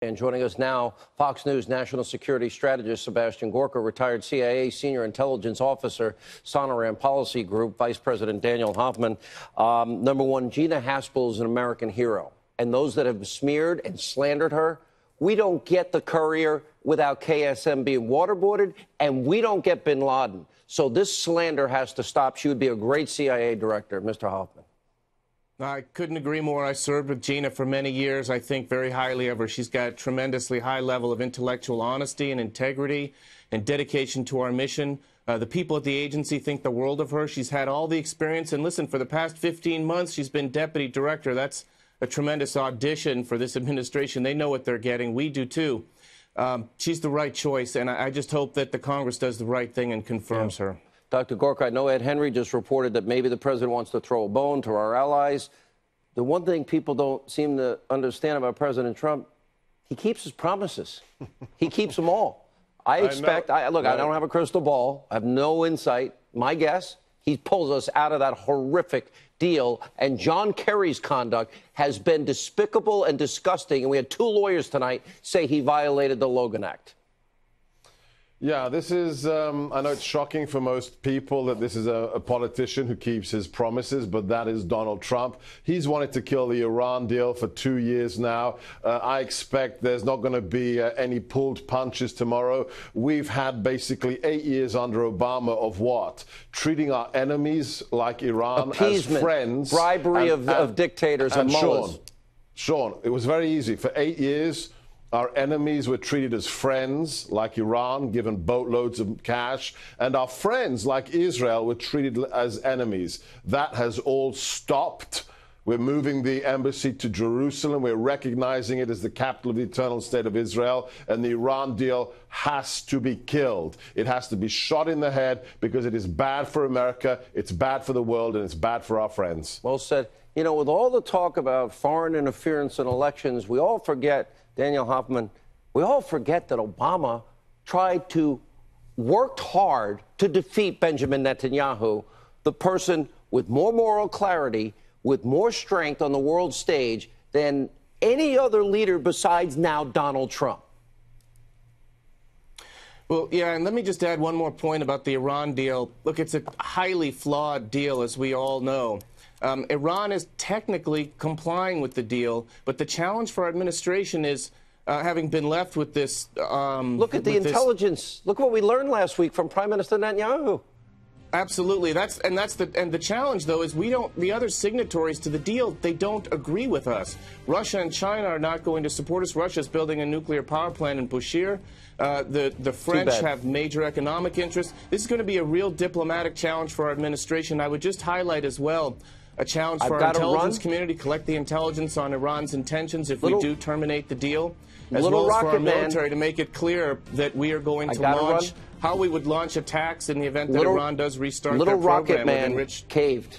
And joining us now, Fox News national security strategist Sebastian Gorka, retired CIA senior intelligence officer, Sonoran Policy Group, Vice President Daniel Hoffman. Number one, Gina Haspel is an American hero. And those that have smeared and slandered her, we don't get the Courier without KSM being waterboarded, and we don't get bin Laden. So this slander has to stop. She would be a great CIA director, Mr. Hoffman. I couldn't agree more. I served with Gina for many years. I think very highly of her. She's got a tremendously high level of intellectual honesty and integrity and dedication to our mission. The people at the agency think the world of her. She's had all the experience. And listen, for the past 15 months, she's been deputy director. That's a tremendous audition for this administration. They know what they're getting. We do, too. She's the right choice, and I just hope that the Congress does the right thing and confirms her. Dr. Gorka, I know Ed Henry just reported that maybe the president wants to throw a bone to our allies. The one thing people don't seem to understand about President Trump, he keeps his promises. He keeps them all. I expect, look, I don't have a crystal ball. I have no insight. My guess, he pulls us out of that horrific deal. And John Kerry's conduct has been despicable and disgusting. And we had two lawyers tonight say he violated the Logan Act. Yeah, this is, I know it's shocking for most people that this is a politician who keeps his promises, but that is Donald Trump. He's wanted to kill the Iran deal for 2 years now. I expect there's not going to be any pulled punches tomorrow. We've had basically 8 years under Obama of what? Treating our enemies like Iran appeasement, as friends. Bribery of dictators and mullahs. Sean, it was very easy. For 8 years, our enemies were treated as friends, like Iran, given boatloads of cash, and our friends, like Israel, were treated as enemies. That has all stopped. We're moving the embassy to Jerusalem. We're recognizing it as the capital of the eternal state of Israel, and the Iran deal has to be killed. It has to be shot in the head because it is bad for America, it's bad for the world, and it's bad for our friends. Well said. You know, with all the talk about foreign interference in elections, we all forget, Daniel Hoffman, we all forget that Obama worked hard to defeat Benjamin Netanyahu, the person with more moral clarity, with more strength on the world stage than any other leader besides now Donald Trump. Well, yeah, and let me just add one more point about the Iran deal. Look, it's a highly flawed deal, as we all know. Iran is technically complying with the deal, but the challenge for our administration is having been left with this. Look at the intelligence. Look what we learned last week from Prime Minister Netanyahu. Absolutely. The challenge, though, is the other signatories to the deal, they don't agree with us. Russia and China are not going to support us. Russia's building a nuclear power plant in Bushehr. The French have major economic interests. This is going to be a real diplomatic challenge for our administration. I would just highlight as well a challenge for our intelligence community, collect the intelligence on Iran's intentions if we do terminate the deal, as well as for our military to make it clear that we are going to launch, how we would launch attacks in the event that Iran does restart their program with enriched. Caved.